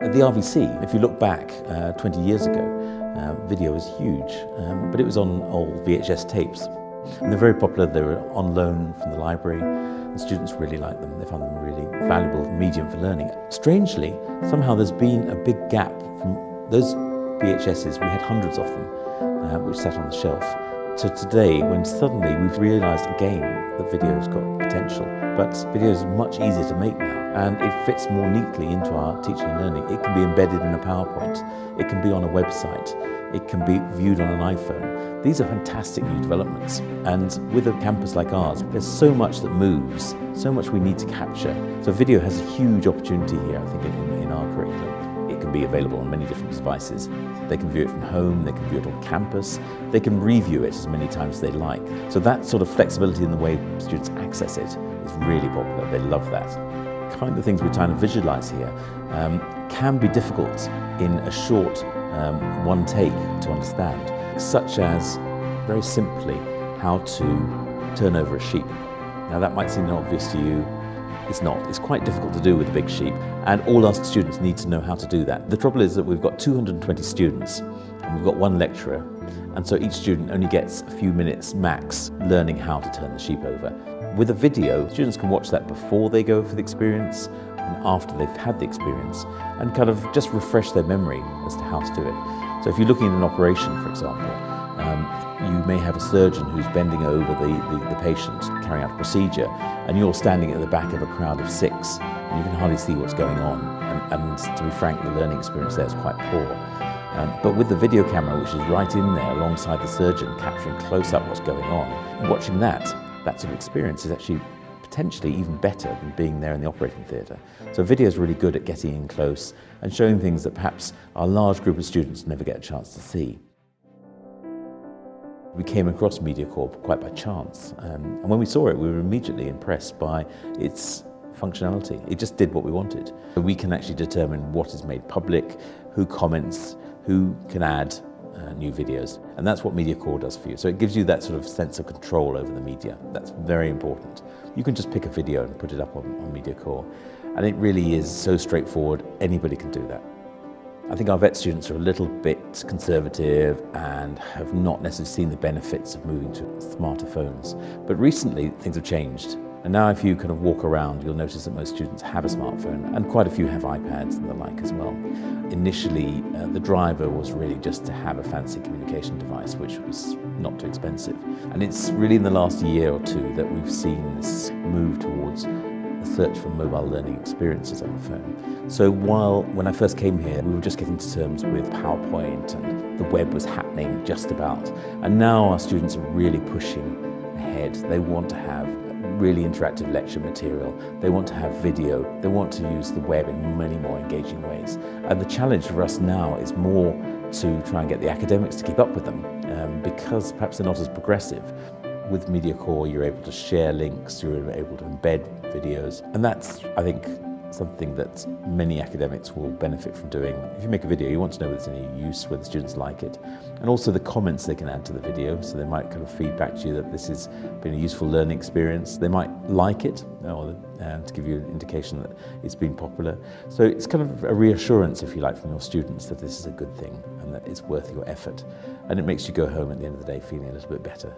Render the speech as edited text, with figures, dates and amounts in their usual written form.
At the RVC, if you look back 20 years ago, video was huge, but it was on old VHS tapes. And they're very popular. They were on loan from the library, and students really liked them. They found them a really valuable medium for learning. Strangely, somehow there's been a big gap from those VHSs. We had hundreds of them, which sat on the shelf, to today, when suddenly we've realised again that video's got potential. But video is much easier to make now, and it fits more neatly into our teaching and learning. It can be embedded in a PowerPoint, it can be on a website, it can be viewed on an iPhone. These are fantastic new developments, and with a campus like ours, there's so much that moves, so much we need to capture. So video has a huge opportunity here, I think, in our curriculum. It can be available on many different devices. They can view it from home, they can view it on campus, they can review it as many times as they like. So that sort of flexibility in the way students access it is really popular. They love that. The kind of things we're trying to visualize here can be difficult in a short one take to understand, such as, very simply, how to turn over a sheep. Now that might seem obvious to you. It's not. It's quite difficult to do with a big sheep, and all our students need to know how to do that. The trouble is that we've got 220 students, and we've got one lecturer, and so each student only gets a few minutes max learning how to turn the sheep over. With a video, students can watch that before they go for the experience and after they've had the experience, and kind of just refresh their memory as to how to do it. So if you're looking at an operation, for example, you may have a surgeon who's bending over the patient, carrying out a procedure, and you're standing at the back of a crowd of 6, and you can hardly see what's going on. And to be frank, the learning experience there is quite poor. But with the video camera, which is right in there alongside the surgeon, capturing close up what's going on, watching that sort of experience is actually potentially even better than being there in the operating theatre. So video is really good at getting in close and showing things that perhaps our large group of students never get a chance to see. We came across MediaCore quite by chance, and when we saw it, we were immediately impressed by its functionality. It just did what we wanted. We can actually determine what is made public, who comments, who can add new videos, and that's what MediaCore does for you. So it gives you that sort of sense of control over the media. That's very important. You can just pick a video and put it up on MediaCore, and it really is so straightforward. Anybody can do that. I think our vet students are a little bit conservative and have not necessarily seen the benefits of moving to smarter phones. But recently things have changed. And now if you kind of walk around, you'll notice that most students have a smartphone, and quite a few have iPads and the like as well. Initially, the driver was really just to have a fancy communication device, which was not too expensive. And it's really in the last year or two that we've seen this move towards a search for mobile learning experiences on the phone. So when I first came here, we were just getting to terms with PowerPoint, and the web was happening just about. And now our students are really pushing ahead. They want to have really interactive lecture material. They want to have video. They want to use the web in many more engaging ways. And the challenge for us now is more to try and get the academics to keep up with them, because perhaps they're not as progressive. With MediaCore, you're able to share links, you're able to embed videos, and that's, I think, something that many academics will benefit from doing. If you make a video, you want to know whether there's any use, whether students like it, and also the comments they can add to the video. So they might kind of feedback to you that this has been a useful learning experience. They might like it, or to give you an indication that it's been popular. So it's kind of a reassurance, if you like, from your students that this is a good thing and that it's worth your effort. And it makes you go home at the end of the day feeling a little bit better.